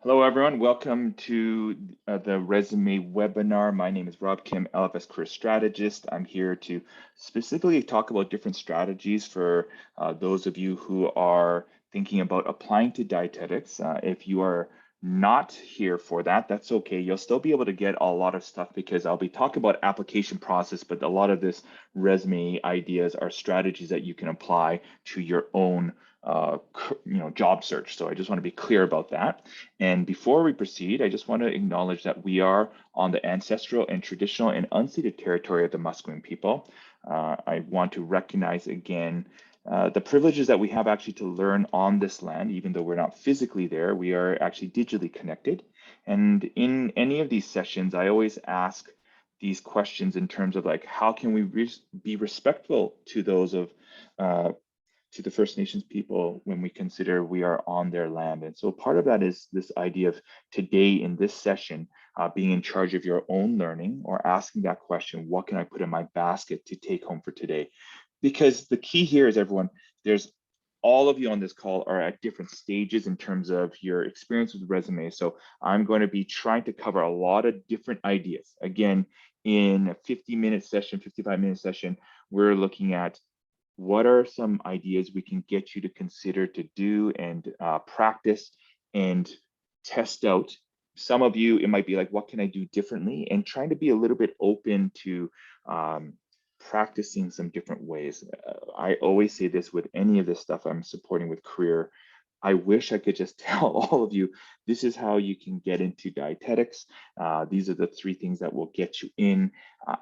Hello, everyone. Welcome to the resume webinar. My name is Rob Kim, LFS Career Strategist. I'm here to specifically talk about different strategies for those of you who are thinking about applying to dietetics. If you are not here for that, that's okay. You'll still be able to get a lot of stuff because I'll be talking about application process, but a lot of this resume ideas are strategies that you can apply to your own job search. So I just want to be clear about that. And before we proceed, I just want to acknowledge that we are on the ancestral and traditional and unceded territory of the Musqueam people. I want to recognize again the privileges that we have actually to learn on this land, even though we're not physically there, we are actually digitally connected. And in any of these sessions, I always ask these questions in terms of like, how can we be respectful to those of to the First Nations people when we consider we are on their land. And so part of that is this idea of today in this session, being in charge of your own learning or asking that question, what can I put in my basket to take home for today? Because the key here is everyone, there's all of you on this call are at different stages in terms of your experience with resume. So I'm going to be trying to cover a lot of different ideas. Again, in a 50-minute session, 55-minute session, we're looking at what are some ideas we can get you to consider to do and practice and test out. Some of you, it might be like, what can I do differently? And trying to be a little bit open to practicing some different ways. I always say this with any of this stuff I'm supporting with career. I wish I could just tell all of you, this is how you can get into dietetics. These are the 3 things that will get you in.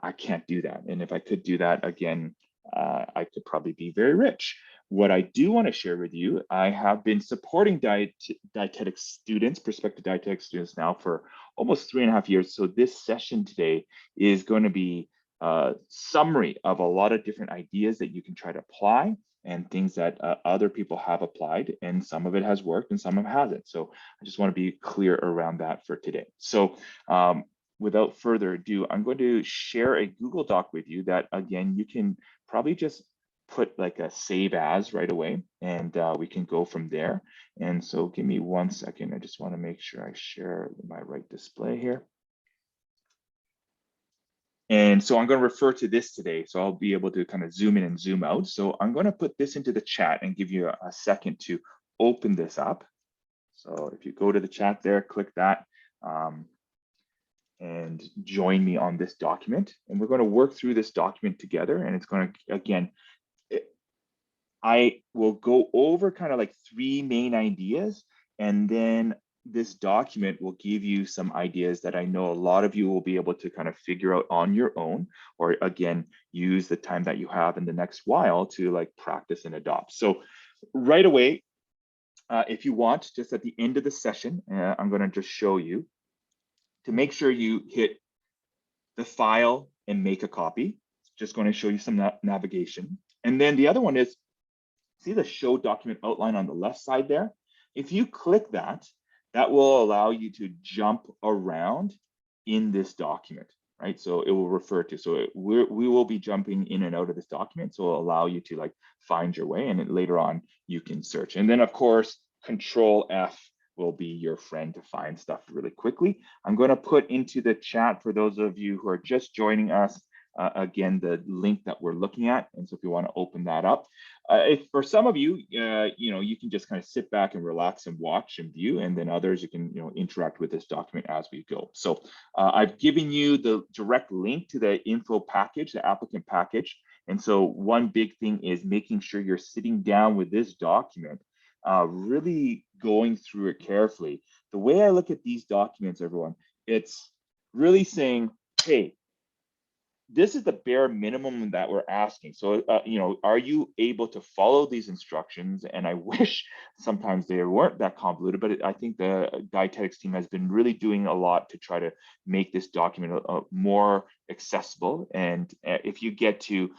I can't do that. And if I could do that, again, I could probably be very rich. What I do want to share with you, I have been supporting dietetics students, prospective dietetics students now for almost 3.5 years. So this session today is going to be a summary of a lot of different ideas that you can try to apply and things that other people have applied, and some of it has worked and some of it hasn't. So I just want to be clear around that for today. So without further ado, I'm going to share a Google Doc with you that, again, you can probably just put like a save as right away, and we can go from there. And so give me 1 second. I just want to make sure I share my right display here. And so I'm going to refer to this today. So I'll be able to kind of zoom in and zoom out. So I'm going to put this into the chat and give you a second to open this up. So if you go to the chat there, click that. And join me on this document. And we're going to work through this document together. And it's going to, again, I will go over kind of like 3 main ideas. And then this document will give you some ideas that I know a lot of you will be able to kind of figure out on your own, or again, use the time that you have in the next while to like practice and adopt. So right away, if you want, just at the end of the session, I'm going to just show you to make sure you hit the file and make a copy. It's just going to show you some navigation. And then the other one is, see the show document outline on the left side there? If you click that, that will allow you to jump around in this document, right? So it will refer to, so we will be jumping in and out of this document. So it'll allow you to like find your way, and then later on you can search. And then of course, Control F will be your friend to find stuff really quickly. I'm going to put into the chat for those of you who are just joining us, again, the link that we're looking at. And so if you want to open that up, if for some of you, you can just kind of sit back and relax and watch and view, and then others you can, interact with this document as we go. So I've given you the direct link to the info package, the applicant package. And so one big thing is making sure you're sitting down with this document, really going through it carefully. The way I look at these documents, everyone, it's really saying, hey, this is the bare minimum that we're asking. So, are you able to follow these instructions? And I wish sometimes they weren't that convoluted, but I think the dietetics team has been really doing a lot to try to make this document more accessible. And if you get to,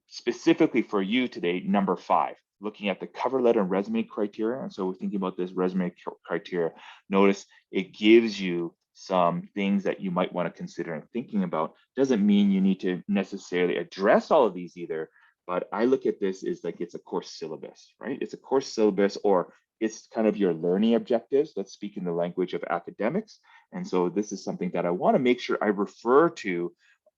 specifically for you today, number 5, looking at the cover letter and resume criteria. And so we're thinking about this resume criteria. Notice it gives you some things that you might want to consider and thinking about. Doesn't mean you need to necessarily address all of these either, but I look at this as like it's a course syllabus, right? It's a course syllabus, or it's kind of your learning objectives. Let's speak in the language of academics. And so this is something that I want to make sure I refer to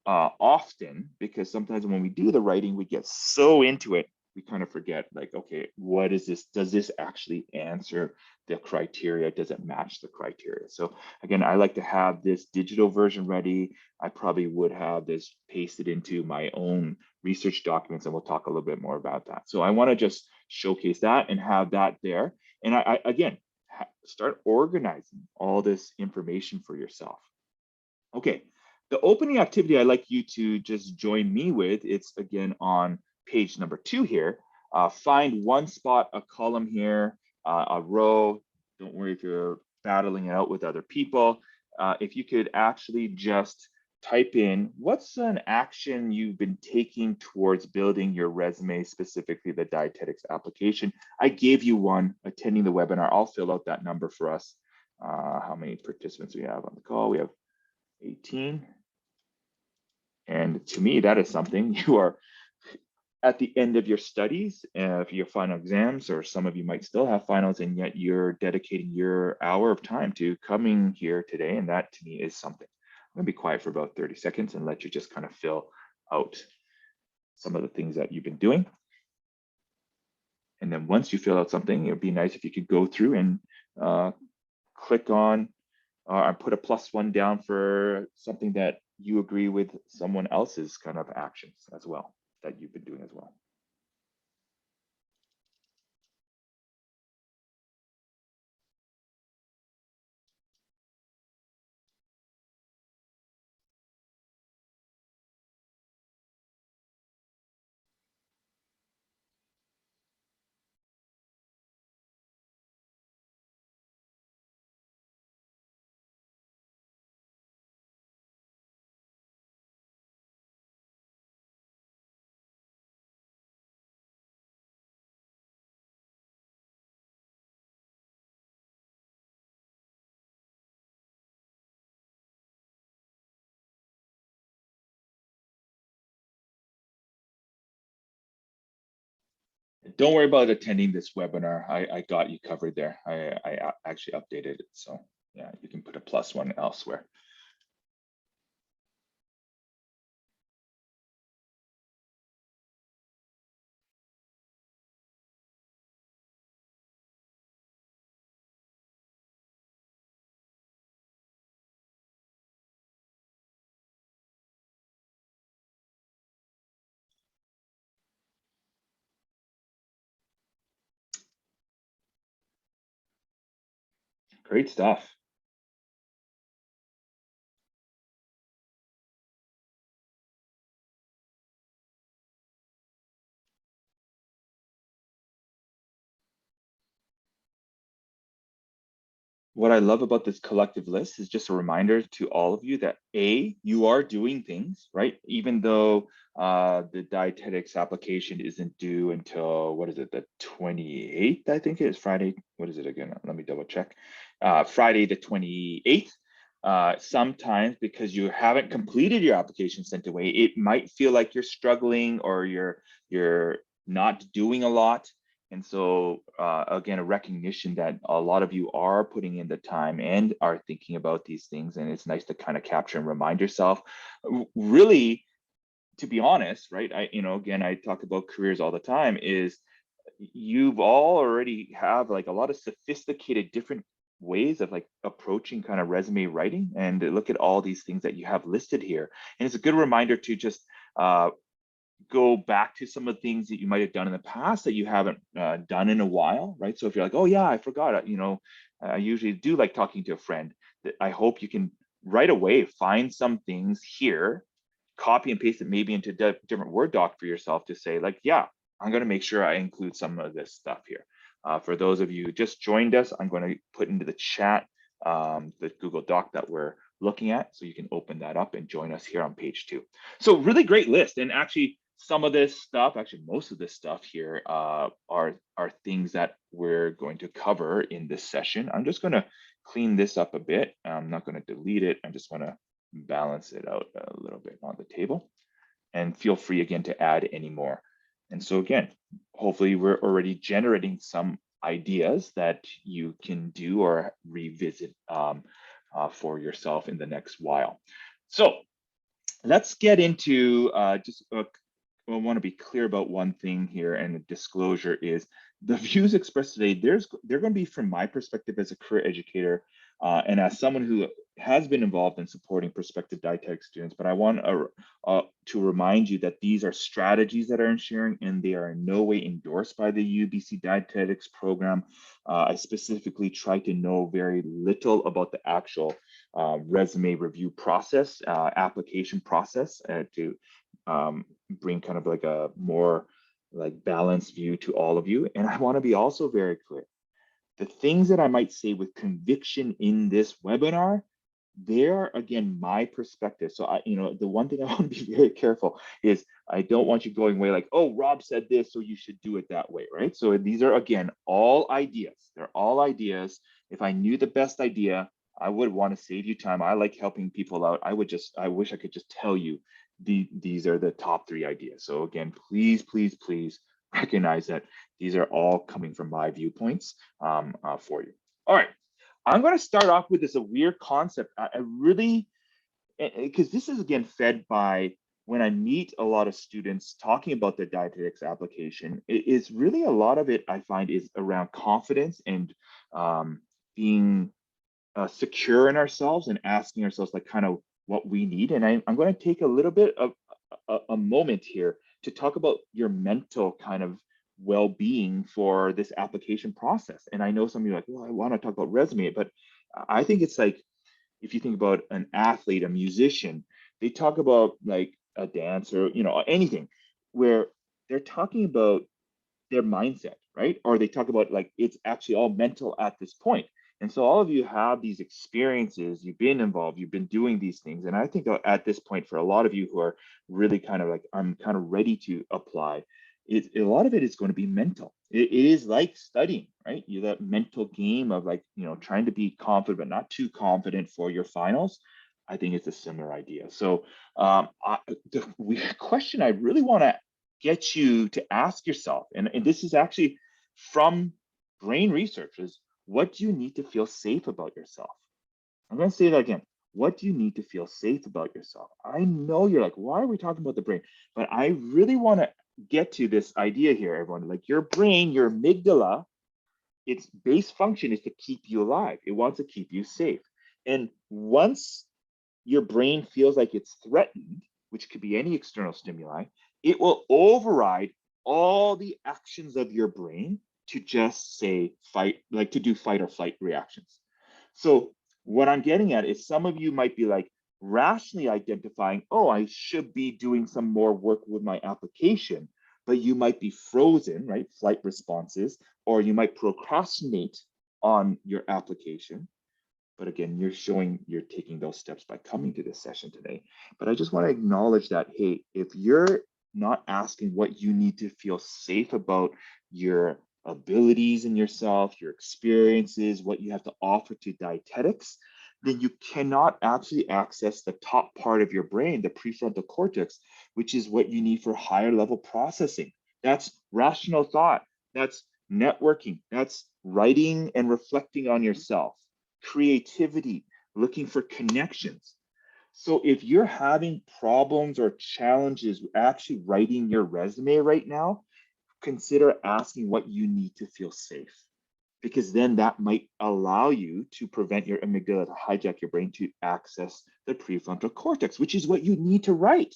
often, because sometimes when we do the writing, we get so into it, we kind of forget, like, okay, what is this? Does this actually answer the criteria? Does it match the criteria? So again, I like to have this digital version ready. I probably would have this pasted into my own research documents, and we'll talk a little bit more about that. So I want to just showcase that and have that there. And I again, start organizing all this information for yourself. Okay, the opening activity I'd like you to just join me with, it's again on page number 2 here. Find one spot, a column here, a row. Don't worry if you're battling it out with other people. If you could actually just type in what's an action you've been taking towards building your resume, specifically the dietetics application. I gave you one, attending the webinar. I'll fill out that number for us. How many participants we have on the call? We have 18. And to me, that is something. You are at the end of your studies, for your final exams, or some of you might still have finals, and yet you're dedicating your hour of time to coming here today. And that to me is something. I'm gonna be quiet for about 30 seconds and let you just kind of fill out some of the things that you've been doing. And then once you fill out something, it would be nice if you could go through and click on or put a +1 down for something that you agree with someone else's kind of actions as well, that you've been doing as well. Don't worry about attending this webinar. I got you covered there. I actually updated it. So yeah, you can put a +1 elsewhere. Great stuff. What I love about this collective list is just a reminder to all of you that you are doing things, right? Even though the dietetics application isn't due until, what is it, the 28th, I think it is Friday. What is it again? Let me double check. Friday the 28th. Sometimes because you haven't completed your application sent away, it might feel like you're struggling or you're not doing a lot. And so again, a recognition that a lot of you are putting in the time and are thinking about these things. And it's nice to kind of capture and remind yourself. Really, to be honest, right? Again, I talk about careers all the time, is you've all already have like a lot of sophisticated different ways of like approaching kind of resume writing, and look at all these things that you have listed here. And it's a good reminder to just go back to some of the things that you might have done in the past that you haven't done in a while, right? So if you're like, oh yeah, I forgot, I usually do like talking to a friend, that I hope you can right away find some things here, copy and paste it maybe into a different Word doc for yourself to say like, yeah, I'm going to make sure I include some of this stuff here. For those of you who just joined us, I'm going to put into the chat the Google Doc that we're looking at, so you can open that up and join us here on page 2. So really great list. And actually some of this stuff, actually most of this stuff here are things that we're going to cover in this session. I'm just going to clean this up a bit. I'm not going to delete it. I just want to balance it out a little bit on the table, and feel free again to add any more. And so again, hopefully we're already generating some ideas that you can do or revisit for yourself in the next while. So let's get into I want to be clear about one thing here, and the disclosure is the views expressed today, they're going to be from my perspective as a career educator and as someone who has been involved in supporting prospective dietetic students. But I want to remind you that these are strategies that I'm sharing, and they are in no way endorsed by the UBC Dietetics program. I specifically try to know very little about the actual resume review process, application process to bring kind of like a more like balanced view to all of you. And I want to be also very clear. The things that I might say with conviction in this webinar, they're again my perspective. So the one thing I want to be very careful is I don't want you going away like, oh, Rob said this, so you should do it that way, right? So these are again all ideas. They're all ideas. If I knew the best idea, I would want to save you time. I like helping people out. I wish I could just tell you these are the top 3 ideas. So again, please recognize that these are all coming from my viewpoints for you. All right. I'm going to start off with this a weird concept. I really, because this is again fed by when I meet a lot of students talking about their dietetics application, it is really a lot of it I find is around confidence and being secure in ourselves and asking ourselves like kind of what we need. And I'm going to take a little bit of a moment here to talk about your mental kind of well-being for this application process. And I know some of you are like, well, I want to talk about resume, but I think it's like, if you think about an athlete, a musician, they talk about like a dancer, anything where they're talking about their mindset, right? Or they talk about like, it's actually all mental at this point. And so all of you have these experiences, you've been involved, you've been doing these things. And I think at this point, for a lot of you who are really kind of like, I'm kind of ready to apply, a lot of it is going to be mental. It is like studying, right? You that mental game of like, trying to be confident, but not too confident for your finals. I think it's a similar idea. So the question I really want to get you to ask yourself, and this is actually from brain researchers, what do you need to feel safe about yourself? I'm going to say that again. What do you need to feel safe about yourself? I know you're like, why are we talking about the brain? But I really want to get to this idea here, everyone. Like your brain, your amygdala, its base function is to keep you alive. It wants to keep you safe. And once your brain feels like it's threatened, which could be any external stimuli, it will override all the actions of your brain to just say fight, like to do fight or flight reactions. So what I'm getting at is some of you might be like rationally identifying, oh, I should be doing some more work with my application, but you might be frozen, right? Flight responses, or you might procrastinate on your application. But again, you're showing you're taking those steps by coming to this session today. But I just want to acknowledge that, hey, if you're not asking what you need to feel safe about your abilities in yourself, your experiences, what you have to offer to dietetics, then you cannot actually access the top part of your brain, the prefrontal cortex, which is what you need for higher level processing. That's rational thought. That's networking. That's writing and reflecting on yourself, creativity, looking for connections. So if you're having problems or challenges actually writing your resume right now, consider asking what you need to feel safe, because then that might allow you to prevent your amygdala to hijack your brain to access the prefrontal cortex, which is what you need to write.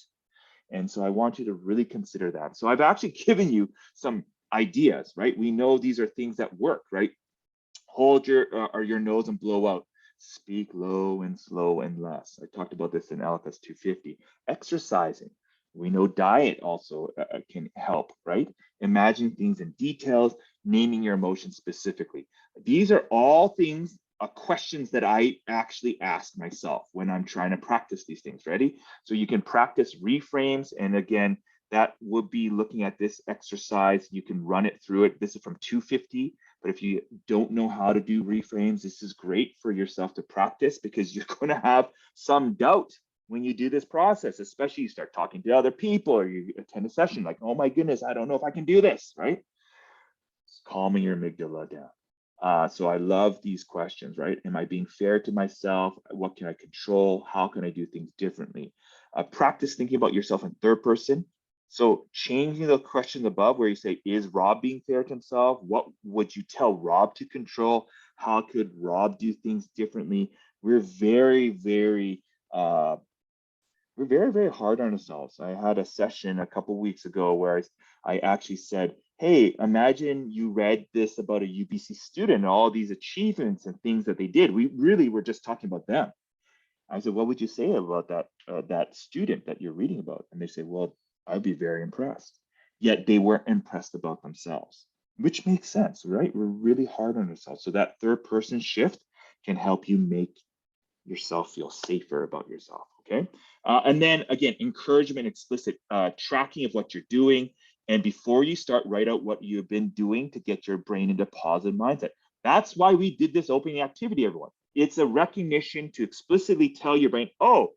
And so I want you to really consider that. So I've actually given you some ideas, right? We know these are things that work, right? Hold your nose and blow out. Speak low and slow and less. I talked about this in LFS 250. Exercising. We know diet also can help, right? Imagine things in details, naming your emotions specifically. These are all things, questions that I actually ask myself when I'm trying to practice these things. Ready? So you can practice reframes. And again, that would be looking at this exercise. You can run it through it. This is from 250. But if you don't know how to do reframes, this is great for yourself to practice, because you're going to have some doubt when you do this process, especially you start talking to other people or you attend a session like, oh my goodness, I don't know if I can do this, right? calming your amygdala down. So I love these questions, right? Am I being fair to myself? What can I control? How can I do things differently? Practice thinking about yourself in third person. So changing the question above where you say, is Rob being fair to himself? What would you tell Rob to control? How could Rob do things differently? We're very, very we're very, very hard on ourselves. I had a session a couple of weeks ago where I actually said, hey, imagine you read this about a UBC student and all these achievements and things that they did. We really were just talking about them. I said, what would you say about that student that you're reading about? And they say, well, I'd be very impressed. Yet they weren't impressed about themselves, which makes sense, right? We're really hard on ourselves. So that third person shift can help you make yourself feel safer about yourself. Okay. And then again, encouragement, explicit tracking of what you're doing. And before you start, write out what you've been doing to get your brain into positive mindset. That's why we did this opening activity, everyone. It's a recognition to explicitly tell your brain, oh,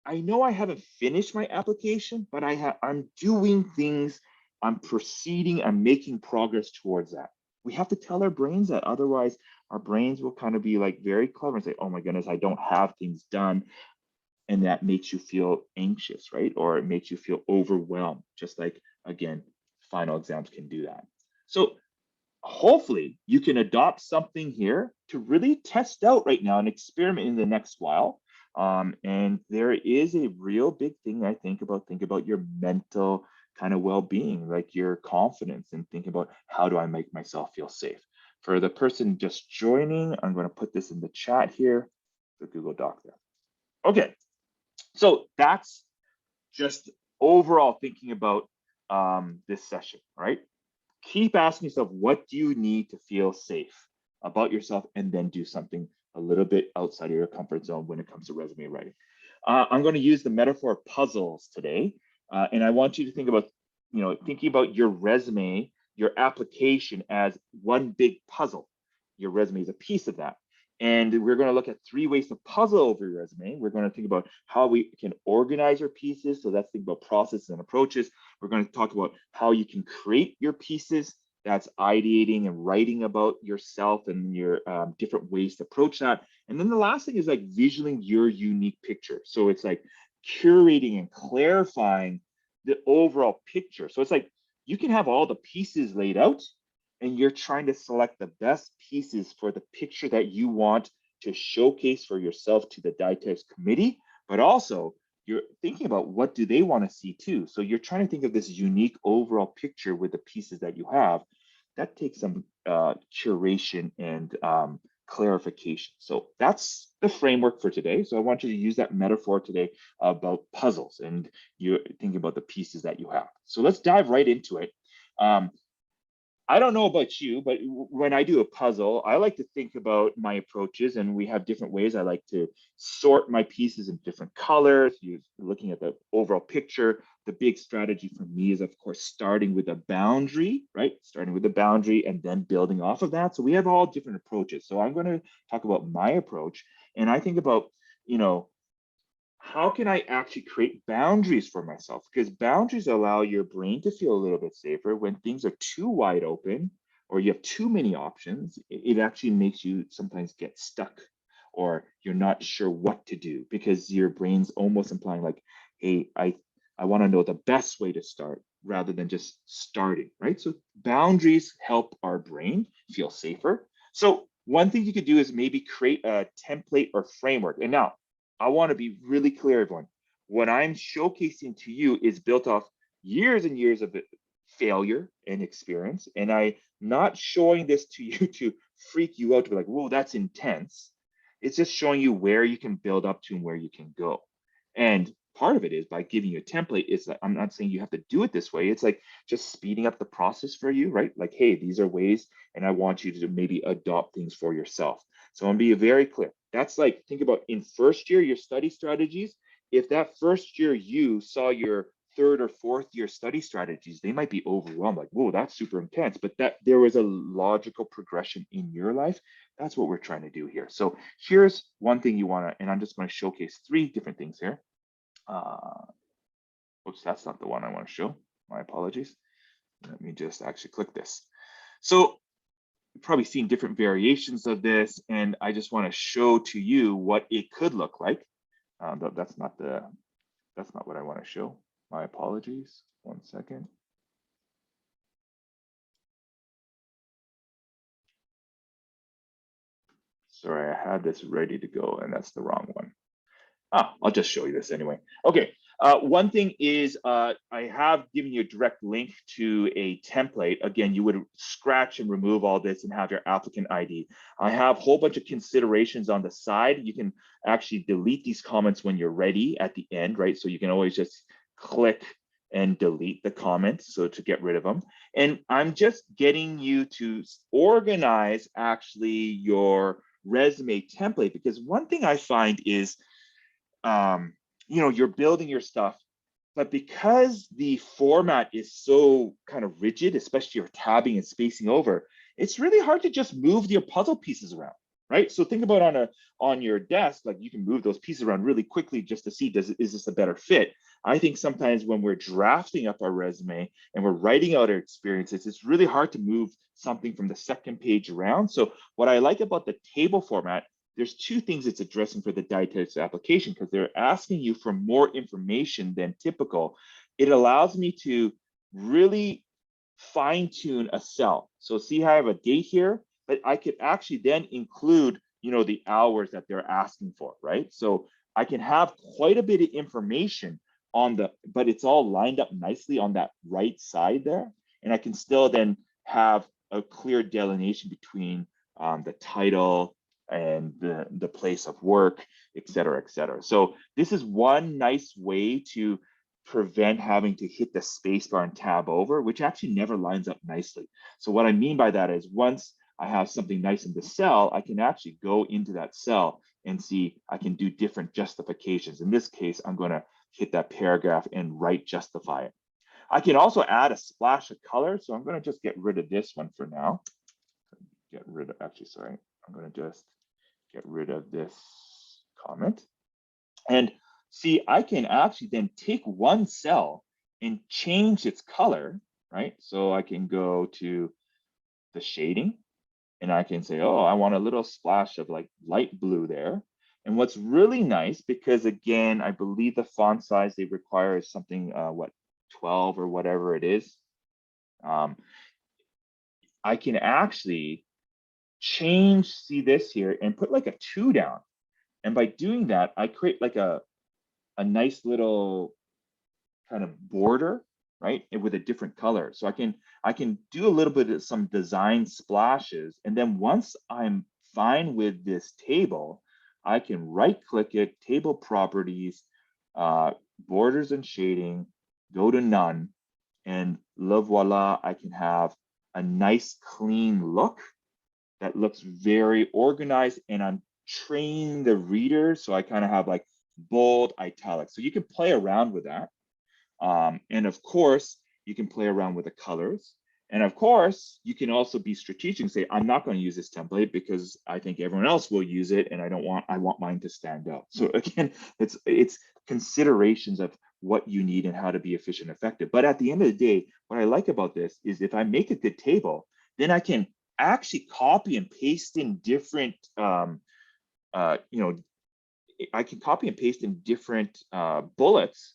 I know I haven't finished my application, but I'm doing things, I'm proceeding, I'm making progress towards that. We have to tell our brains that, otherwise our brains will kind of be like very clever and say, oh my goodness, I don't have things done. And that makes you feel anxious, right? Or it makes you feel overwhelmed, just like, again, final exams can do that. So hopefully you can adopt something here to really test out right now and experiment in the next while. And there is a real big thing I think about your mental kind of well-being, like your confidence, and think about how do I make myself feel safe. For the person just joining, I'm going to put this in the chat here, the Google Doc there. Okay, so that's just overall thinking about this session, right? Keep asking yourself, what do you need to feel safe about yourself, and then do something a little bit outside of your comfort zone when it comes to resume writing. I'm going to use the metaphor of puzzles today. And I want you to think about, thinking about your resume, your application as one big puzzle. Your resume is a piece of that. And we're going to look at 3 ways to puzzle over your resume. We're going to think about how we can organize your pieces. So that's think about processes and approaches. We're going to talk about how you can create your pieces. That's ideating and writing about yourself and your different ways to approach that. And then the last thing is like visualizing your unique picture. So it's like curating and clarifying the overall picture. So it's like you can have all the pieces laid out, and you're trying to select the best pieces for the picture that you want to showcase for yourself to the dietetics committee, but also you're thinking about what do they want to see too. So you're trying to think of this unique overall picture with the pieces that you have. That takes some curation and clarification. So that's the framework for today. So I want you to use that metaphor today about puzzles, and you're thinking about the pieces that you have. So let's dive right into it. I don't know about you, but when I do a puzzle, I like to think about my approaches, and we have different ways. I like to sort my pieces in different colors, looking at the overall picture. The big strategy for me is, of course, starting with a boundary, right? Starting with a boundary and then building off of that. So we have all different approaches. So I'm going to talk about my approach, and I think about, how can I actually create boundaries for myself? Because boundaries allow your brain to feel a little bit safer. When things are too wide open or you have too many options, it actually makes you sometimes get stuck, or you're not sure what to do because your brain's almost implying like, hey, I want to know the best way to start rather than just starting, right? So boundaries help our brain feel safer. So one thing you could do is maybe create a template or framework. And now, I want to be really clear, everyone. What I'm showcasing to you is built off years and years of failure and experience. And I'm not showing this to you to freak you out, to be like, whoa, that's intense. It's just showing you where you can build up to and where you can go. And part of it is by giving you a template. It's like, I'm not saying you have to do it this way. It's like just speeding up the process for you, right? Like, hey, these are ways, and I want you to maybe adopt things for yourself. So I'm gonna be very clear. That's like, think about in first year, your study strategies. If that first year you saw your third or fourth year study strategies, they might be overwhelmed, like, whoa, that's super intense. But that there was a logical progression in your life. That's what we're trying to do here. So here's one thing you wanna, and I'm just gonna showcase 3 different things here. Oops, that's not the one I want to show. My apologies. Let me just actually click this. So you've probably seen different variations of this, and I just want to show to you what it could look like. That's not what I want to show. My apologies. 1 second. Sorry, I had this ready to go, and that's the wrong one. I'll just show you this anyway. Okay, one thing is I have given you a direct link to a template. Again, you would scratch and remove all this and have your applicant ID. I have a whole bunch of considerations on the side. You can actually delete these comments when you're ready at the end, right? So you can always just click and delete the comments so to get rid of them. And I'm just getting you to organize actually your resume template, because one thing I find is you're building your stuff, but because the format is so kind of rigid, especially your tabbing and spacing over, it's really hard to just move your puzzle pieces around, right? So think about on your desk, like you can move those pieces around really quickly just to see, is this a better fit? I think sometimes when we're drafting up our resume and we're writing out our experiences, it's really hard to move something from the second page around. So what I like about the table format, there's two things it's addressing for the dietetics application, because they're asking you for more information than typical. It allows me to really fine tune a cell. So see how I have a date here, but I could actually then include, the hours that they're asking for, right? So I can have quite a bit of information but it's all lined up nicely on that right side there. And I can still then have a clear delineation between the title and the place of work, et cetera, et cetera. So this is one nice way to prevent having to hit the spacebar and tab over, which actually never lines up nicely. So what I mean by that is once I have something nice in the cell, I can actually go into that cell and see I can do different justifications. In this case, I'm going to hit that paragraph and right justify it. I can also add a splash of color. So I'm going to just get rid of this one for now. I'm going to just get rid of this comment. And see, I can actually then take one cell and change its color, right? So I can go to the shading and I can say, oh, I want a little splash of like light blue there. And what's really nice, because again, I believe the font size they require is something, 12 or whatever it is. I can actually change, see this here, and put like a 2 down. And by doing that, I create like a nice little kind of border, right? And with a different color. So I can do a little bit of some design splashes. And then once I'm fine with this table, I can right click it, table properties, borders and shading, go to none, and voila, I can have a nice clean look that looks very organized, and I'm training the reader. So I kind of have like bold italics. So you can play around with that. And of course, you can play around with the colors. And of course, you can also be strategic and say, I'm not going to use this template because I think everyone else will use it and I want mine to stand out. So again, it's considerations of what you need and how to be efficient and effective. But at the end of the day, what I like about this is if I make a good table, then I can actually copy and paste in different, I can copy and paste in different bullets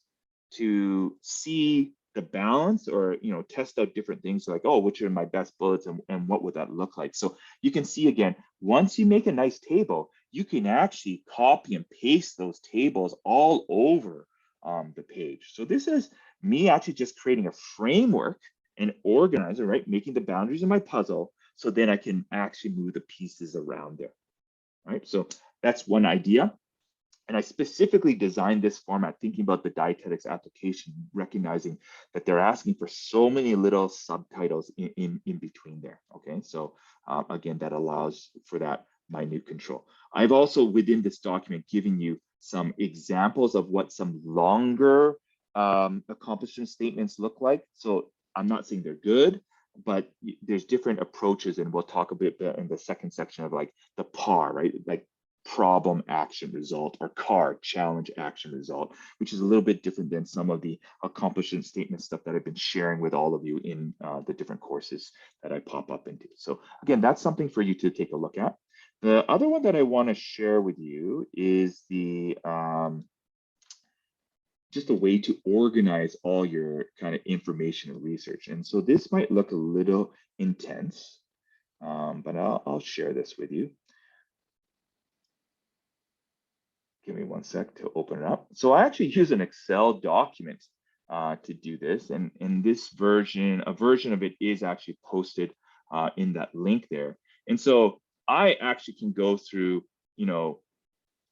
to see the balance, or test out different things like, oh, which are my best bullets and what would that look like? So you can see again, once you make a nice table, you can actually copy and paste those tables all over the page. So this is me actually just creating a framework and organizer, right? Making the boundaries of my puzzle so then I can actually move the pieces around there, right? So that's one idea. And I specifically designed this format thinking about the dietetics application, recognizing that they're asking for so many little subtitles in between there. Okay, so again, that allows for that minute control. I've also within this document given you some examples of what some longer accomplishment statements look like. So I'm not saying they're good, but there's different approaches, and we'll talk a bit in the second section of like the PAR, right? Like problem action result or CAR challenge action result, which is a little bit different than some of the accomplishment statement stuff that I've been sharing with all of you in the different courses that I pop up into. So again, that's something for you to take a look at. The other one that I want to share with you is the just a way to organize all your kind of information and research. And so this might look a little intense, but I'll share this with you. Give me one sec to open it up. So I actually use an Excel document to do this. And in this version, a version of it is actually posted in that link there. And so I actually can go through,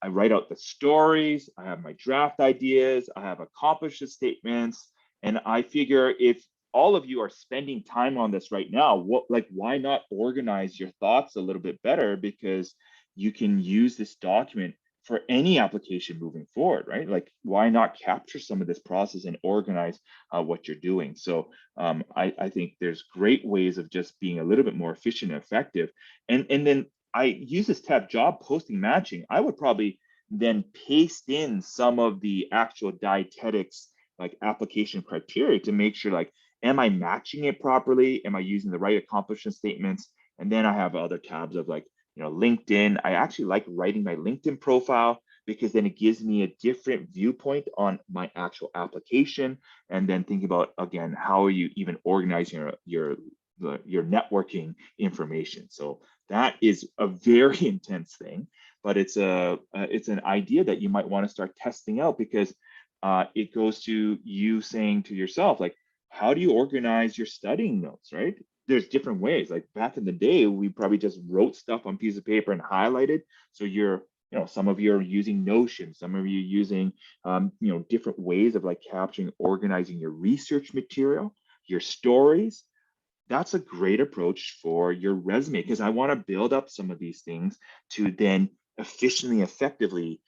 I write out the stories, I have my draft ideas, I have accomplishment statements, and I figure if all of you are spending time on this right now, why not organize your thoughts a little bit better, because you can use this document for any application moving forward, right? Like, why not capture some of this process and organize what you're doing? So I think there's great ways of just being a little bit more efficient and effective. And then I use this tab, job posting matching. I would probably then paste in some of the actual dietetics like application criteria to make sure, like, am I matching it properly? Am I using the right accomplishment statements? And then I have other tabs of like, LinkedIn. I actually like writing my LinkedIn profile because then it gives me a different viewpoint on my actual application. And then thinking about, again, how are you even organizing your networking information? So that is a very intense thing, but it's an idea that you might want to start testing out, because it goes to you saying to yourself, like, how do you organize your studying notes, right? There's different ways. Like back in the day, we probably just wrote stuff on a piece of paper and highlighted. So some of you are using Notion, some of you using, different ways of like capturing, organizing your research material, your stories. That's a great approach for your resume, because I want to build up some of these things to then efficiently, effectively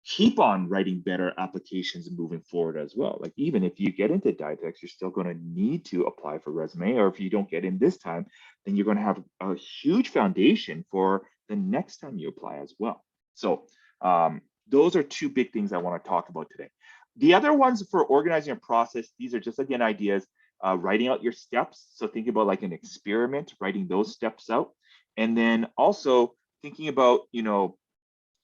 keep on writing better applications moving forward as well. Like, even if you get into dietetics, you're still going to need to apply for resume, or if you don't get in this time, then you're going to have a huge foundation for the next time you apply as well. So those are two big things I want to talk about today. The other ones for organizing a process, these are just, again, ideas. Writing out your steps. So think about like an experiment, writing those steps out. And then also thinking about,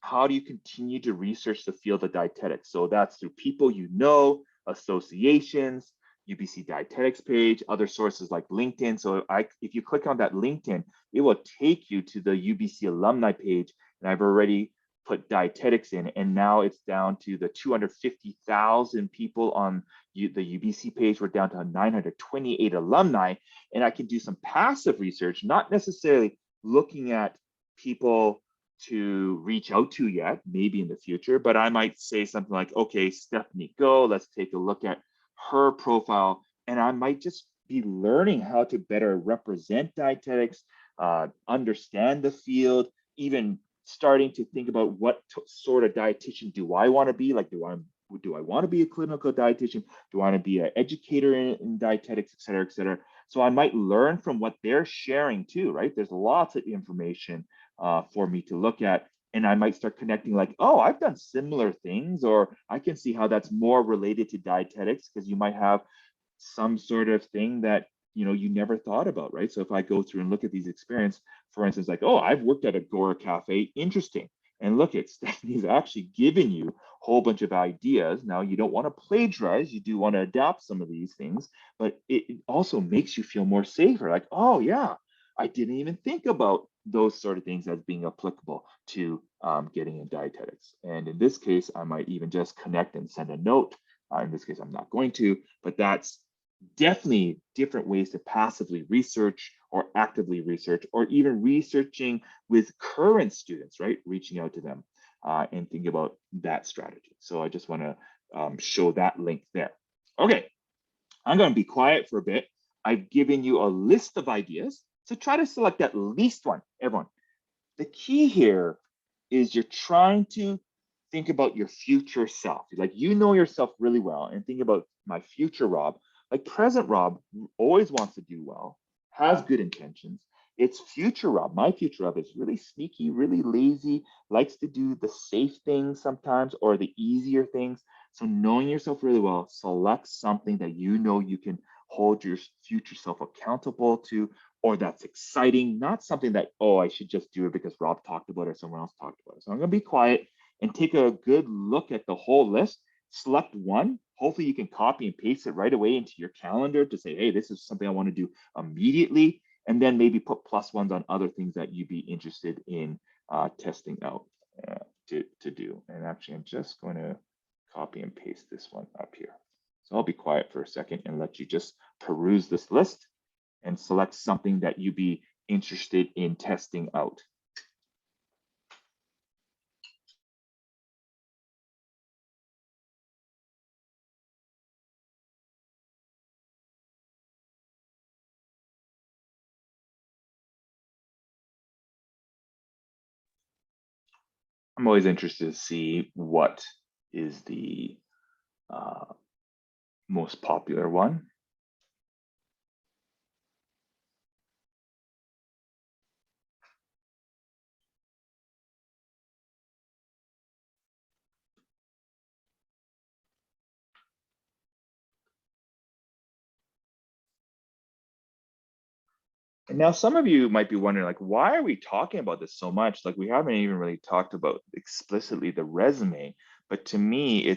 how do you continue to research the field of dietetics? So that's through people associations, UBC Dietetics page, other sources like LinkedIn. So if you click on that LinkedIn, it will take you to the UBC alumni page. And I've already put dietetics in, and now it's down to the 250,000 people on the UBC page. We're down to 928 alumni, and I can do some passive research, not necessarily looking at people to reach out to yet, maybe in the future, but I might say something like, okay, Stephanie Go, let's take a look at her profile. And I might just be learning how to better represent dietetics, understand the field, even starting to think about what sort of dietitian do I want to be? Like, do I want to be a clinical dietitian? Do I want to be an educator in dietetics, et cetera, et cetera? So I might learn from what they're sharing too, right? There's lots of information for me to look at. And I might start connecting like, oh, I've done similar things, or I can see how that's more related to dietetics, because you might have some sort of thing that you never thought about, right? So if I go through and look at these experiences, for instance, like, oh, I've worked at Agora Cafe, interesting. And look, Stephanie's actually given you a whole bunch of ideas. Now, you don't want to plagiarize, you do want to adapt some of these things, but it also makes you feel more safer. Like, oh yeah, I didn't even think about those sort of things as being applicable to getting in dietetics. And in this case, I might even just connect and send a note. In this case, I'm not going to, but that's definitely different ways to passively research or actively research, or even researching with current students, right? Reaching out to them and think about that strategy. So I just want to show that link there. Okay, I'm going to be quiet for a bit. I've given you a list of ideas. So try to select at least one, everyone. The key here is you're trying to think about your future self. Like, yourself really well, and think about my future Rob. Like, present Rob always wants to do well, has good intentions, It's future Rob. My future Rob is really sneaky, really lazy, likes to do the safe things sometimes or the easier things. So knowing yourself really well, select something that you know you can hold your future self accountable to, or that's exciting, not something that, oh, I should just do it because Rob talked about it or someone else talked about it. So I'm going to be quiet and take a good look at the whole list. Select one. Hopefully you can copy and paste it right away into your calendar to say, hey, this is something I want to do immediately. And then maybe put +1s on other things that you'd be interested in testing out to do. And actually, I'm just going to copy and paste this one up here. So I'll be quiet for a second and let you just peruse this list and select something that you'd be interested in testing out. I'm always interested to see what is the most popular one. And now some of you might be wondering, like, why are we talking about this so much? Like, we haven't even really talked about explicitly the resume. But to me,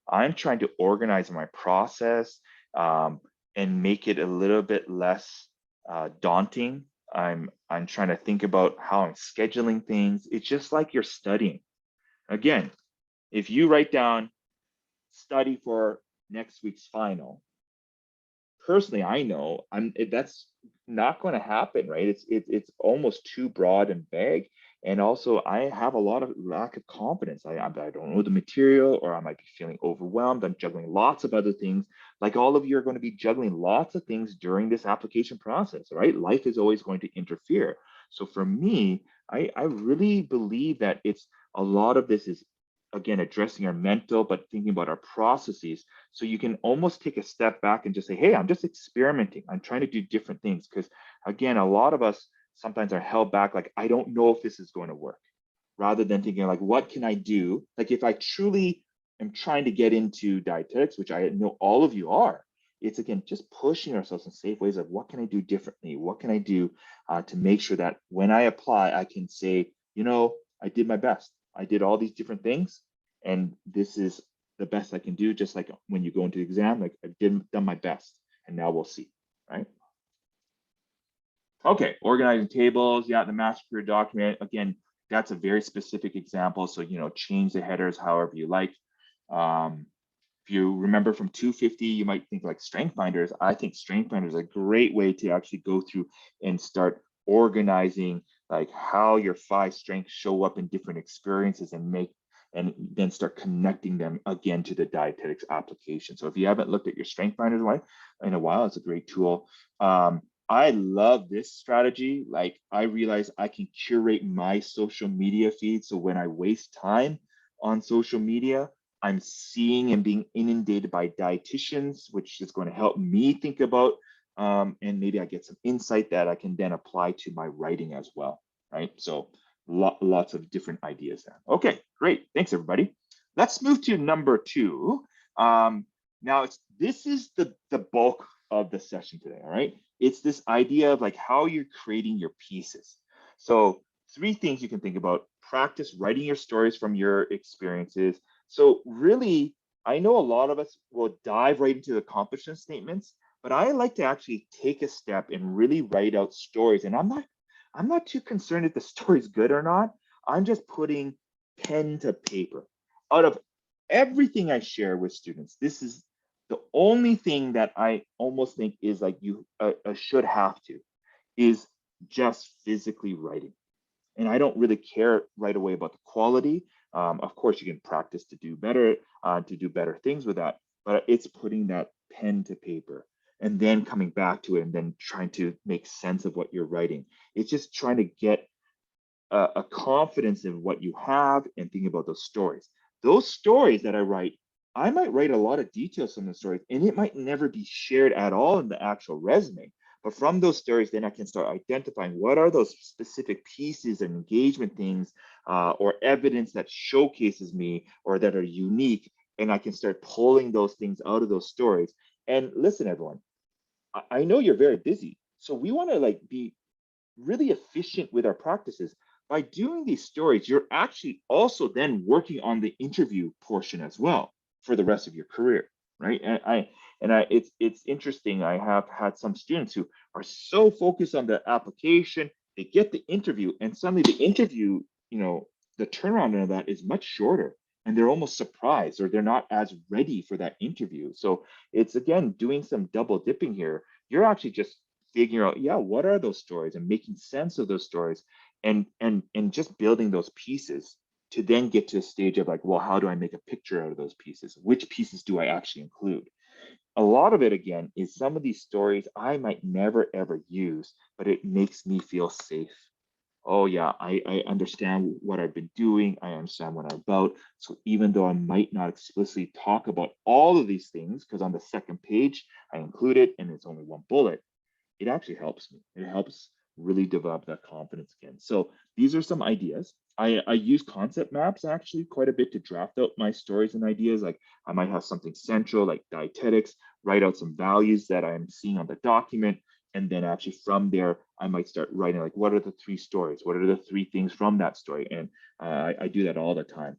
I'm trying to organize my process and make it a little bit less daunting. I'm trying to think about how I'm scheduling things. It's just like you're studying. Again, if you write down study for next week's final, personally, I know that's not going to happen, right? It's almost too broad and vague, and also I have a lot of lack of confidence. I don't know the material, or I might be feeling overwhelmed. I'm juggling lots of other things. Like all of you are going to be juggling lots of things during this application process, right? Life is always going to interfere. So for me, I really believe that it's a lot of this is again addressing our mental, but thinking about our processes, so you can almost take a step back and just say, hey, I'm just experimenting. I'm trying to do different things. Because again, a lot of us sometimes are held back, like, I don't know if this is going to work, rather than thinking like, what can I do? Like if I truly am trying to get into dietetics, which I know all of you are, it's again, just pushing ourselves in safe ways of what can I do differently? What can I do to make sure that when I apply, I can say, I did my best. I did all these different things, and this is the best I can do. Just like when you go into the exam, like I've done my best, and now we'll see, right? Okay, organizing tables. Yeah, the master career document. Again, that's a very specific example. So, change the headers however you like. If you remember from 250, you might think like strength finders. I think strength finders is a great way to actually go through and start organizing like how your 5 strengths show up in different experiences and then start connecting them again to the dietetics application. So if you haven't looked at your strength finders in a while, it's a great tool. I love this strategy. Like I realize I can curate my social media feed. So when I waste time on social media, I'm seeing and being inundated by dietitians, which is going to help me think about, and maybe I get some insight that I can then apply to my writing as well, right? So lots of different ideas there. Okay, great. Thanks, everybody. Let's move to number 2. Now, this is the bulk of the session today, all right? It's this idea of like how you're creating your pieces. So 3 things you can think about: practice writing your stories from your experiences. So really, I know a lot of us will dive right into the accomplishment statements, but I like to actually take a step and really write out stories. And I'm not too concerned if the story's good or not. I'm just putting pen to paper. Out of everything I share with students, this is the only thing that I almost think is like you should have to is just physically writing. And I don't really care right away about the quality. Of course, you can practice to do better things with that, but it's putting that pen to paper and then coming back to it and then trying to make sense of what you're writing. It's just trying to get a confidence in what you have and thinking about those stories. Those stories that I write, I might write a lot of details on the stories, and it might never be shared at all in the actual resume, But from those stories, then I can start identifying what are those specific pieces and engagement things or evidence that showcases me or that are unique. And I can start pulling those things out of those stories. And listen, everyone, I know you're very busy. So we want to like be really efficient with our practices. By doing these stories, you're actually also then working on the interview portion as well for the rest of your career, right? It's interesting. I have had some students who are so focused on the application, they get the interview, and suddenly the interview, the turnaround on that is much shorter, and they're almost surprised or they're not as ready for that interview. So it's again doing some double dipping here. You're actually just figuring out, yeah, what are those stories and making sense of those stories and just building those pieces to then get to a stage of like, well, how do I make a picture out of those pieces? Which pieces do I actually include? A lot of it again is some of these stories I might never ever use, but it makes me feel safe. Oh yeah, I understand what I've been doing. I understand what I'm about. So even though I might not explicitly talk about all of these things, because on the second page I include it and it's only one bullet, it actually helps me. It helps really develop that confidence again. So these are some ideas. I use concept maps actually quite a bit to draft out my stories and ideas. Like I might have something central like dietetics, write out some values that I'm seeing on the document. And then actually from there, I might start writing like, what are the three stories? What are the three things from that story? And I do that all the time.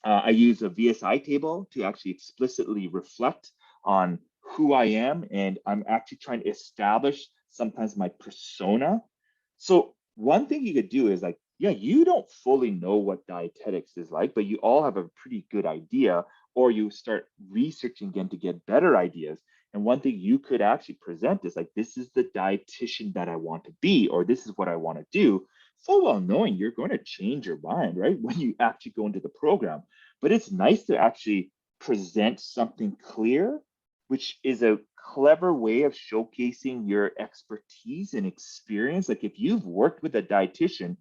I use a VSI table to actually explicitly reflect on who I am, and I'm actually trying to establish sometimes my persona. So one thing you could do is like, yeah, you don't fully know what dietetics is like, but you all have a pretty good idea, or you start researching again to get better ideas. And one thing you could actually present is like, this is the dietitian that I want to be, or this is what I want to do, full well knowing you're going to change your mind, right? When you actually go into the program. But it's nice to actually present something clear, which is a clever way of showcasing your expertise and experience. Like if you've worked with a dietitian,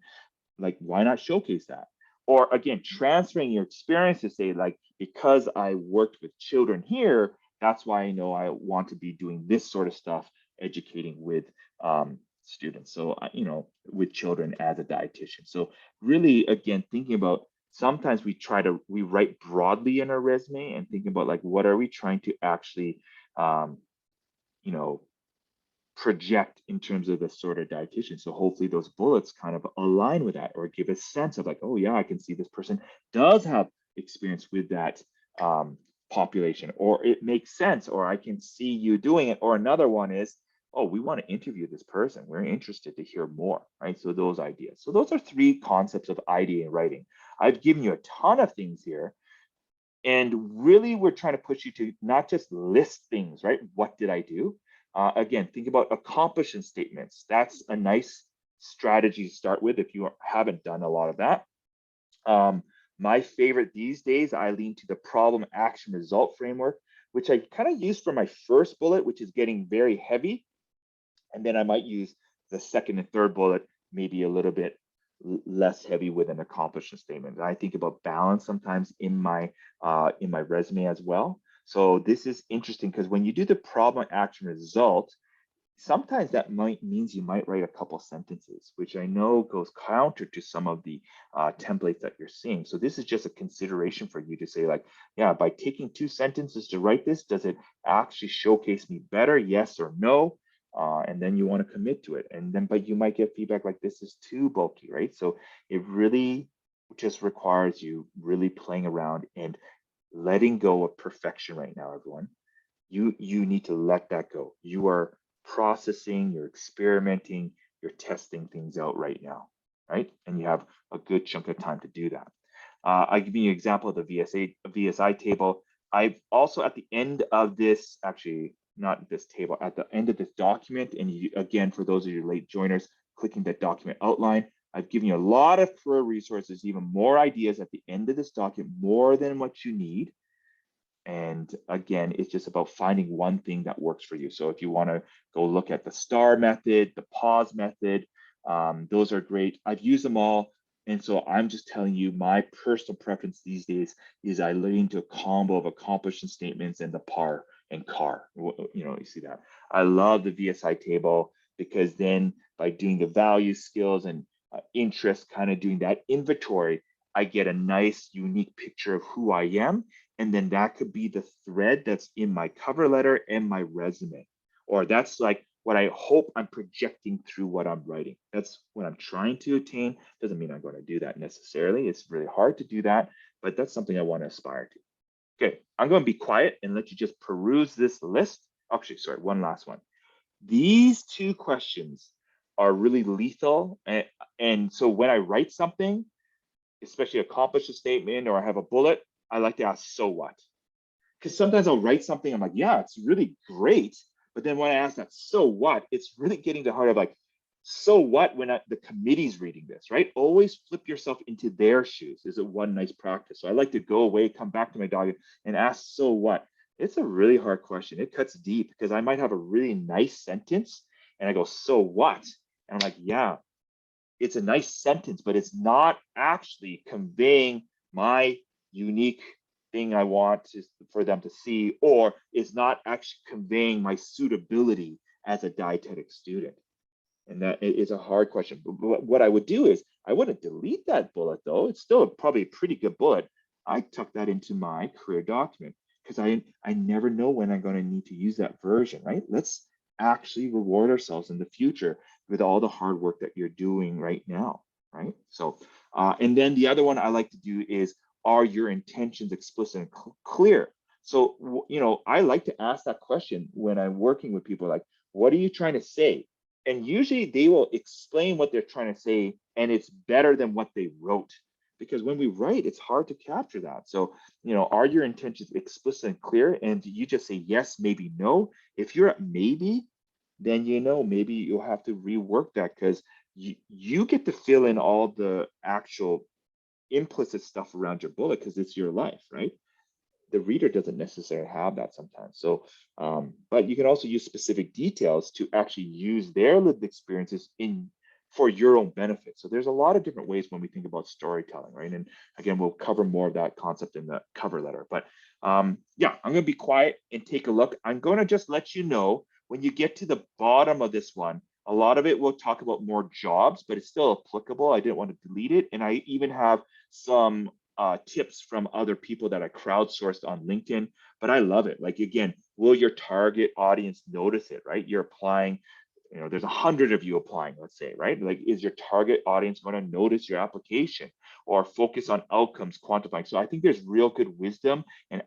like why not showcase that? Or again, transferring your experience to say, like, because I worked with children here, that's why I know I want to be doing this sort of stuff, educating with students. So, with children as a dietitian. So, really, again, thinking about sometimes we write broadly in our resume and thinking about like, what are we trying to actually, um, you know, project in terms of the sort of dietitian. So hopefully those bullets kind of align with that or give a sense of like, oh yeah, I can see this person does have experience with that population, or it makes sense, or I can see you doing it. Or another one is, oh, we want to interview this person. We're interested to hear more, right? So those ideas. So those are three concepts of idea and writing. I've given you a ton of things here. And really, we're trying to push you to not just list things, right? What did I do? Again, think about accomplishment statements. That's a nice strategy to start with if you haven't done a lot of that. My favorite these days, I lean to the problem action result framework, which I kind of use for my first bullet, which is getting very heavy. And then I might use the second and third bullet, maybe a little bit less heavy with an accomplishment statement. I think about balance sometimes in my resume as well. So this is interesting because when you do the problem action result, sometimes that means you might write a couple sentences, which I know goes counter to some of the templates that you're seeing. So this is just a consideration for you to say like, yeah, by taking two sentences to write this, does it actually showcase me better? Yes or no? And then you want to commit to it. And then, but you might get feedback like this is too bulky, right? So it really just requires you really playing around and letting go of perfection right now, everyone. You need to let that go. You are processing, you're experimenting, you're testing things out right now, right? And you have a good chunk of time to do that. I'll give you an example of the VSI table. I've also at the end of this, actually not this table, at the end of this document, and you, again, for those of you late joiners, clicking that document outline, I've given you a lot of career resources, even more ideas at the end of this document, more than what you need. And again, it's just about finding one thing that works for you. So if you want to go look at the STAR method, the pause method, those are great. I've used them all. And so I'm just telling you my personal preference these days is I lean to a combo of accomplishment statements and the PAR. and car. You see that. I love the VSI table because then by doing the value, skills, and interest, kind of doing that inventory, I get a nice, unique picture of who I am. And then that could be the thread that's in my cover letter and my resume. Or that's like what I hope I'm projecting through what I'm writing. That's what I'm trying to attain. Doesn't mean I'm going to do that necessarily. It's really hard to do that, but that's something I want to aspire to. Okay, I'm going to be quiet and let you just peruse this list. Actually, sorry, one last one. These two questions are really lethal. And so when I write something, especially accomplish a statement or I have a bullet, I like to ask, so what? Because sometimes I'll write something, I'm like, yeah, it's really great. But then when I ask that, so what? It's really getting to the heart of like, so what when the committee's reading this, right? Always flip yourself into their shoes is a one nice practice. So I like to go away, come back to my dog and ask, so what? It's a really hard question. It cuts deep because I might have a really nice sentence and I go, so what? And I'm like, yeah, it's a nice sentence, but it's not actually conveying my unique thing I want for them to see, or it's not actually conveying my suitability as a dietetic student. And that is a hard question. But what I would do is I wouldn't delete that bullet though. It's still probably a pretty good bullet. I tuck that into my career document because I never know when I'm going to need to use that version, right? Let's actually reward ourselves in the future with all the hard work that you're doing right now, right? So, and then the other one I like to do is, are your intentions explicit and clear? So, I like to ask that question when I'm working with people, like, what are you trying to say? And usually they will explain what they're trying to say, and it's better than what they wrote. Because when we write, it's hard to capture that. So, are your intentions explicit and clear? And do you just say yes, maybe no? If you're at maybe, then maybe you'll have to rework that because you get to fill in all the actual implicit stuff around your bullet because it's your life, right? The reader doesn't necessarily have that sometimes. So, but you can also use specific details to actually use their lived experiences for your own benefit. So there's a lot of different ways when we think about storytelling, right? And again, we'll cover more of that concept in the cover letter. But yeah, I'm going to be quiet and take a look. I'm going to just let you know when you get to the bottom of this one, a lot of it will talk about more jobs, but it's still applicable. I didn't want to delete it. And I even have some tips from other people that I crowdsourced on LinkedIn, but I love it. Like, again, will your target audience notice it, right? You're applying, there's 100 of you applying, let's say, right? Like, is your target audience going to notice your application or focus on outcomes, quantifying? So I think there's real good wisdom and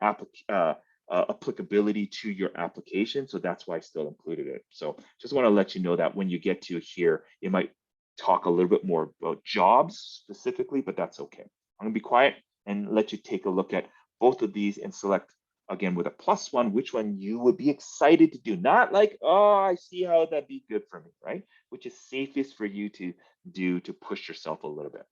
applicability to your application. So that's why I still included it. So just want to let you know that when you get to here, it might talk a little bit more about jobs specifically, but that's okay. I'm going to be quiet and let you take a look at both of these and select, again, with a +1, which one you would be excited to do. Not like, oh, I see how that'd be good for me, right? Which is safest for you to do to push yourself a little bit.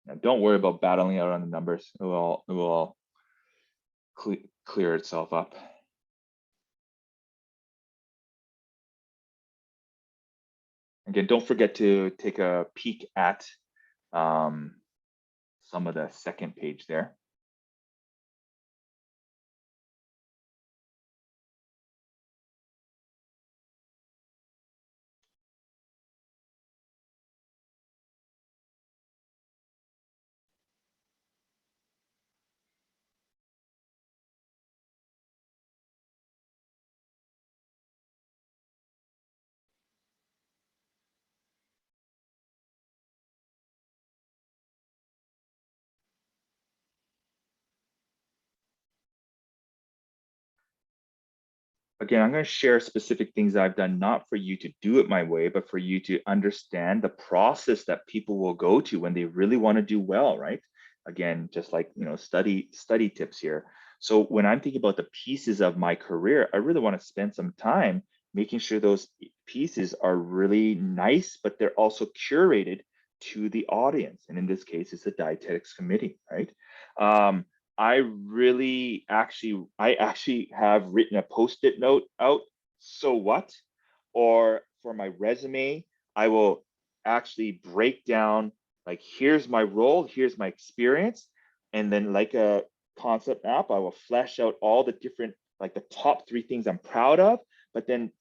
Now, don't worry about battling out on the numbers. It will all clear itself up. Again, don't forget to take a peek at some of the second page there. Again, I'm going to share specific things I've done, not for you to do it my way, but for you to understand the process that people will go to when they really want to do well, right? Again, just like, study tips here. So when I'm thinking about the pieces of my career, I really want to spend some time making sure those pieces are really nice, but they're also curated to the audience. And in this case, it's the dietetics committee, right? I actually have written a post-it note out, so what? Or for my resume, I will actually break down, like, here's my role, here's my experience. And then, like a concept map, I will flesh out all the different, like the top 3 things I'm proud of. But then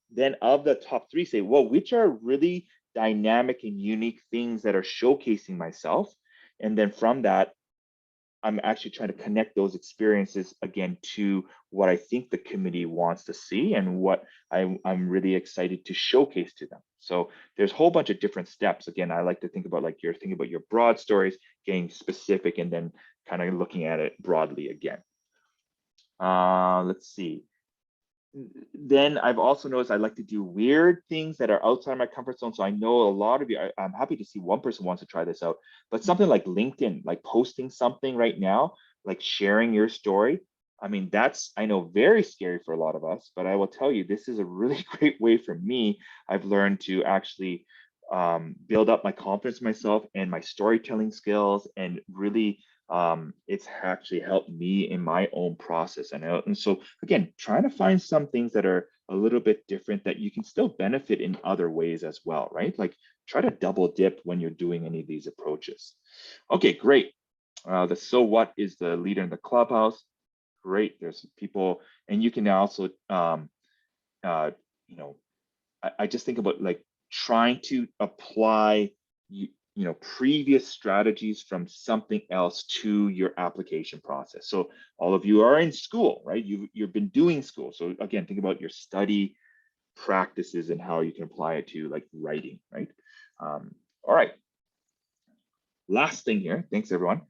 of the top 3, say, well, which are really dynamic and unique things that are showcasing myself. And then from that, I'm actually trying to connect those experiences again to what I think the committee wants to see and what I'm really excited to showcase to them. So there's a whole bunch of different steps. Again, I like to think about, like, you're thinking about your broad stories, getting specific, and then kind of looking at it broadly again. Let's see. Then I've also noticed I like to do weird things that are outside my comfort zone. So I know a lot of you, I'm happy to see one person wants to try this out, but something like LinkedIn, like posting something right now, like sharing your story. I mean, that's, I know, very scary for a lot of us, but I will tell you, this is a really great way for me. I've learned to actually build up my confidence in myself and my storytelling skills, and really it's actually helped me in my own process. And so again, trying to find some things that are a little bit different that you can still benefit in other ways as well, right? Like, try to double dip when you're doing any of these approaches. Okay, great. The so what is the leader in the clubhouse? Great. There's people, and you can also, you know, I just think about, like, trying to apply previous strategies from something else to your application process. So all of you are in school, right? You've been doing school. So again, think about your study practices and how you can apply it to, like, writing, right? All right. Last thing here. Thanks, everyone.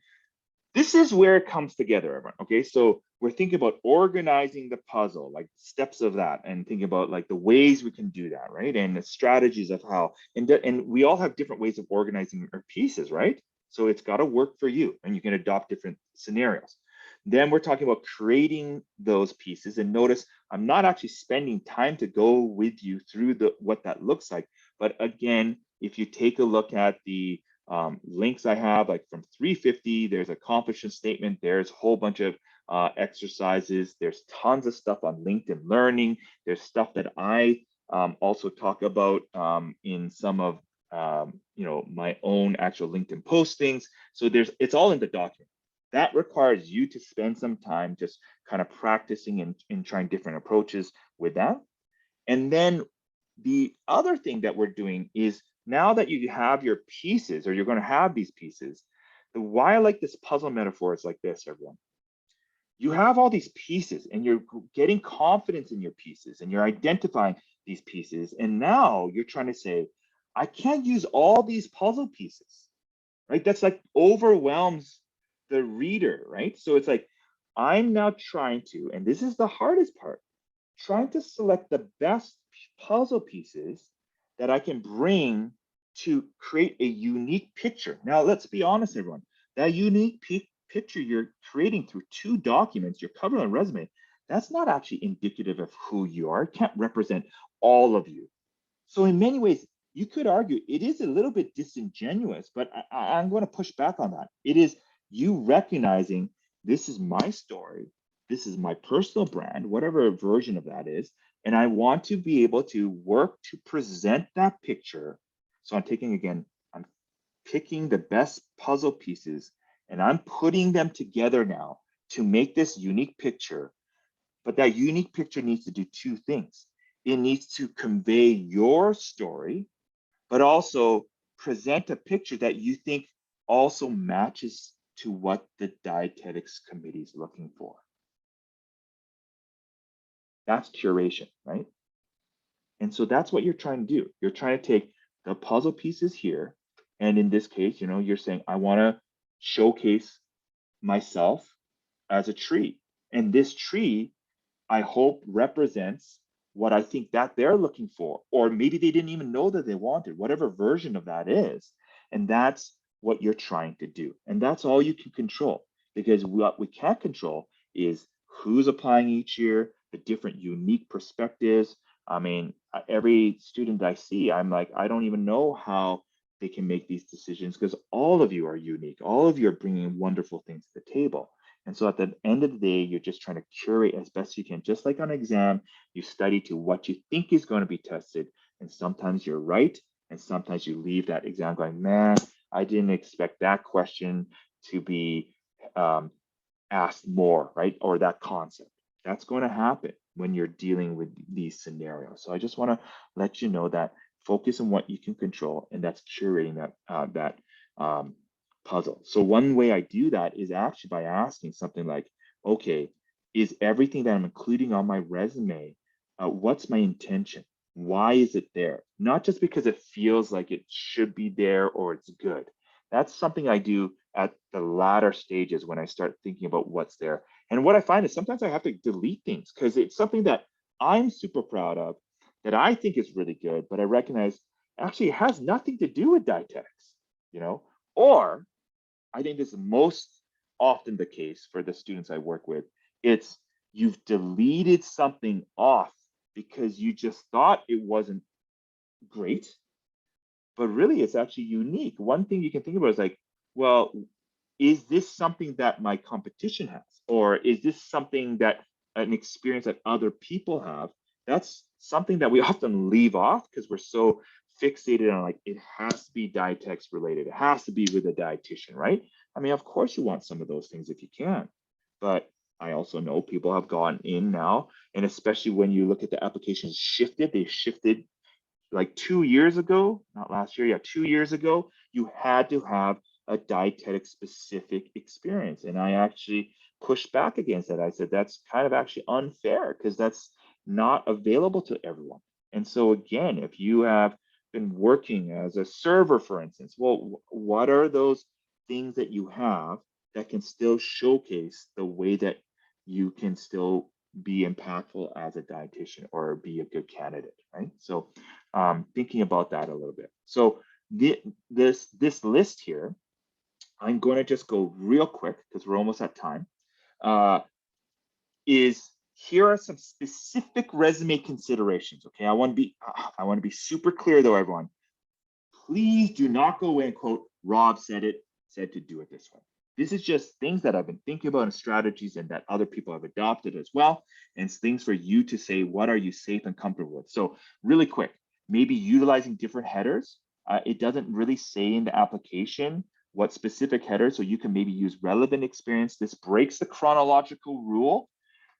This is where it comes together, everyone. Okay, so we're thinking about organizing the puzzle, like steps of that, and thinking about, like, the ways we can do that, right? And the strategies of how, and we all have different ways of organizing our pieces, right? So it's got to work for you, and you can adopt different scenarios. Then we're talking about creating those pieces, and notice I'm not actually spending time to go with you through what that looks like. But again, if you take a look at the links I have, like from 350, there's a accomplishment statement, there's a whole bunch of exercises, there's tons of stuff on LinkedIn Learning, there's stuff that I also talk about in some of my own actual LinkedIn postings. So it's all in the document. That requires you to spend some time just kind of practicing and trying different approaches with that. And then the other thing that we're doing is, now that you have your pieces, or you're going to have these pieces, why I like this puzzle metaphor is like this, everyone. You have all these pieces, and you're getting confidence in your pieces, and you're identifying these pieces. And now you're trying to say, I can't use all these puzzle pieces, right? That's like overwhelms the reader, right? So it's like, I'm now trying to, and this is the hardest part, trying to select the best puzzle pieces that I can bring to create a unique picture. Now, let's be honest, everyone. That unique picture you're creating through 2 documents, your cover and resume, that's not actually indicative of who you are. It can't represent all of you. So in many ways, you could argue it is a little bit disingenuous, but I'm going to push back on that. It is you recognizing, this is my story, this is my personal brand, whatever version of that is, and I want to be able to work to present that picture. So I'm picking the best puzzle pieces, and I'm putting them together now to make this unique picture. But that unique picture needs to do 2 things. It needs to convey your story, but also present a picture that you think also matches to what the dietetics committee is looking for. That's curation, right? And so that's what you're trying to do. You're trying to take the puzzle pieces here, and in this case, you're saying, I want to showcase myself as a tree. And this tree, I hope, represents what I think that they're looking for, or maybe they didn't even know that they wanted, whatever version of that is. And that's what you're trying to do. And that's all you can control, because what we can't control is who's applying each year, the different unique perspectives, I mean, every student I see, I'm like, I don't even know how they can make these decisions because all of you are unique. All of you are bringing wonderful things to the table. And so at the end of the day, you're just trying to curate as best you can. Just like on an exam, you study to what you think is going to be tested. And sometimes you're right. And sometimes you leave that exam going, man, I didn't expect that question to be asked more, right? Or that concept. That's going to happen when you're dealing with these scenarios. So I just want to let you know that focus on what you can control, and that's curating that puzzle. So one way I do that is actually by asking something like, okay, is everything that I'm including on my resume, what's my intention? Why is it there? Not just because it feels like it should be there or it's good. That's something I do at the latter stages when I start thinking about what's there. And what I find is sometimes I have to delete things because it's something that I'm super proud of, that I think is really good, but I recognize actually it has nothing to do with dietetics, you know? Or I think this is most often the case for the students I work with. It's you've deleted something off because you just thought it wasn't great, but really it's actually unique. One thing you can think about is like, well, is this something that my competition has? Or is this something that an experience that other people have? That's something that we often leave off because we're so fixated on like, it has to be dietetics related. It has to be with a dietitian, right? I mean, of course you want some of those things if you can, but I also know people have gone in now, and especially when you look at the applications shifted, they shifted like 2 years ago, not last year, yeah, 2 years ago, you had to have a dietetic specific experience. And I actually pushed back against that. I said, that's kind of actually unfair because that's not available to everyone. And so, again, if you have been working as a server, for instance, well, what are those things that you have that can still showcase the way that you can still be impactful as a dietitian or be a good candidate, right? So thinking about that a little bit. So this list here, I'm going to just go real quick because we're almost at time. Is here are some specific resume considerations. Okay, I want to be super clear though, everyone. Please do not go in and quote Rob said to do it this way. This is just things that I've been thinking about and strategies and that other people have adopted as well. And it's things for you to say, what are you safe and comfortable with? So really quick, maybe utilizing different headers. It doesn't really say in the application what specific headers, so you can maybe use relevant experience. This breaks the chronological rule,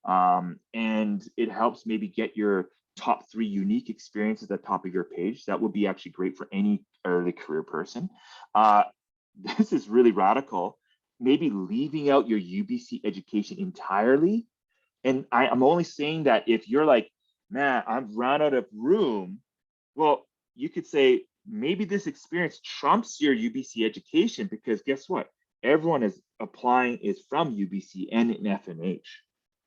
and it helps maybe get your top 3 unique experiences at the top of your page. That would be actually great for any early career person. This is really radical. Maybe leaving out your UBC education entirely. And I'm only saying that if you're like, man, I've run out of room. Well, you could say maybe this experience trumps your UBC education because guess what? Everyone is applying is from UBC and in FNH.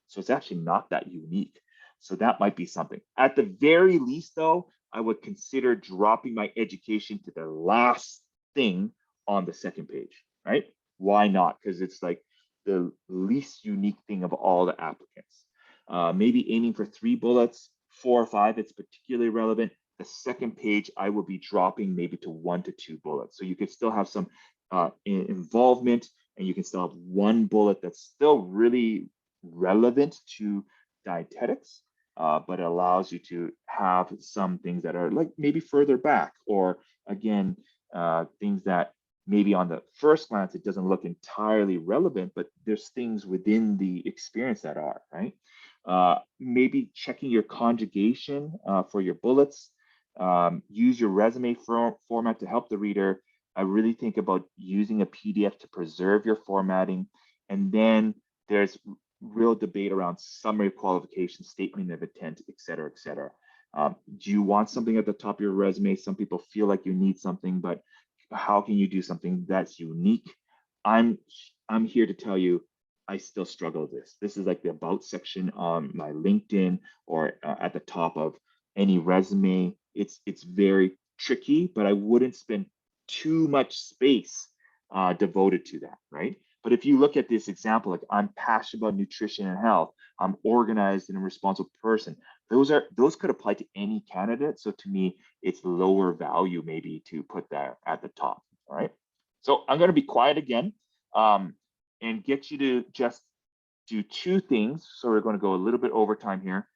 So it's actually not that unique. So that might be something. At the very least, though, I would consider dropping my education to the last thing on the second page, right? Why not? Because it's like the least unique thing of all the applicants. Maybe aiming for 3 bullets, 4 or 5, it's particularly relevant. The second page, I will be dropping maybe to 1 to 2 bullets. So you could still have some involvement, and you can still have 1 bullet that's still really relevant to dietetics, but it allows you to have some things that are like maybe further back, or again, things that maybe on the first glance, it doesn't look entirely relevant, but there's things within the experience that are, right? Maybe checking your conjugation for your bullets. Use your resume format to help the reader. I really think about using a PDF to preserve your formatting. And then there's real debate around summary of qualifications, statement of intent, et cetera, et cetera. Do you want something at the top of your resume? Some people feel like you need something, but how can you do something that's unique? I'm here to tell you, I still struggle with this. This is like the about section on my LinkedIn or at the top of any resume. It's very tricky, but I wouldn't spend too much space devoted to that, right? But if you look at this example, like I'm passionate about nutrition and health, I'm organized and a responsible person, those could apply to any candidate. So to me, it's lower value maybe to put that at the top. All right. So I'm going to be quiet again, and get you to just do two things. So we're going to go a little bit over time here.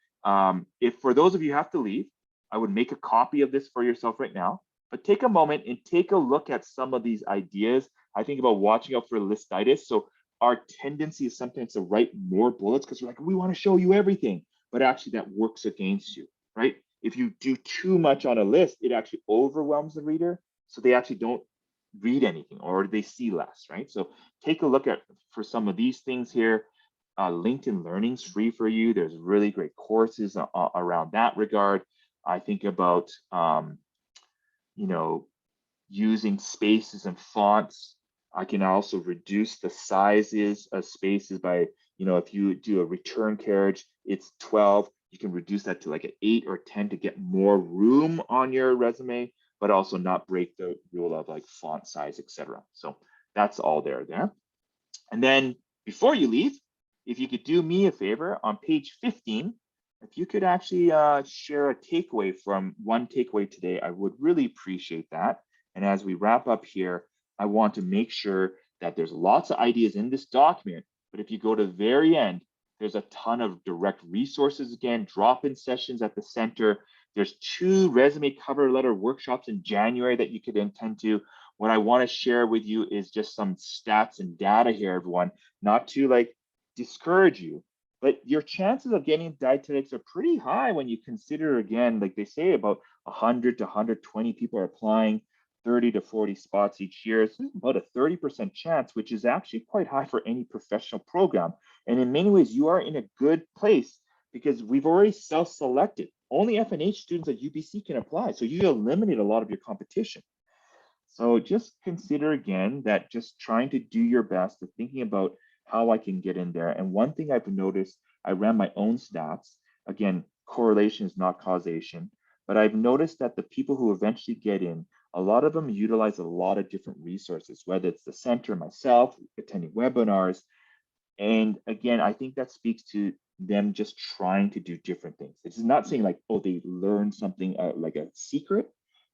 If for those of you who have to leave, I would make a copy of this for yourself right now, but take a moment and take a look at some of these ideas. I think about watching out for listitis. So our tendency is sometimes to write more bullets because we're like, we want to show you everything, but actually that works against you, right? If you do too much on a list, it actually overwhelms the reader. So they actually don't read anything or they see less, right? So take a look at for some of these things here. LinkedIn Learning's free for you. There's really great courses around that regard. I think about, you know, using spaces and fonts. I can also reduce the sizes of spaces by, if you do a return carriage, it's 12. You can reduce that to like an 8 or 10 to get more room on your resume, but also not break the rule of like font size, etc. So that's all there. And then before you leave, if you could do me a favor on page 15, if you could actually share a takeaway from one takeaway today, I would really appreciate that. And as we wrap up here, I want to make sure that there's lots of ideas in this document, but if you go to the very end, there's a ton of direct resources again, drop-in sessions at the center. There's 2 resume cover letter workshops in January that you could attend to. What I want to share with you is just some stats and data here, everyone, not to like discourage you, but your chances of getting dietetics are pretty high when you consider, again, like they say, about 100 to 120 people are applying, 30 to 40 spots each year. So it's about a 30% chance, which is actually quite high for any professional program. And in many ways, you are in a good place because we've already self-selected. Only F&H students at UBC can apply. So you eliminate a lot of your competition. So just consider again that just trying to do your best, to thinking about how I can get in there. And one thing I've noticed, I ran my own stats. Again, correlation is not causation, but I've noticed that the people who eventually get in, a lot of them utilize a lot of different resources, whether it's the center, myself, attending webinars. And again, I think that speaks to them just trying to do different things. It's not saying like, oh, they learned something like a secret.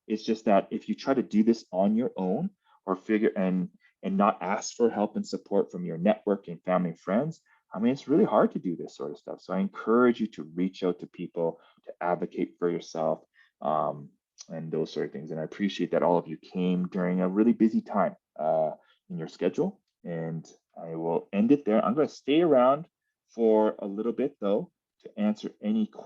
It's just that if you try to do this on your own or figure and not ask for help and support from your network and family and friends, I mean, it's really hard to do this sort of stuff. So I encourage you to reach out to people, to advocate for yourself, and those sort of things. And I appreciate that all of you came during a really busy time in your schedule. And I will end it there. I'm going to stay around for a little bit, though, to answer any questions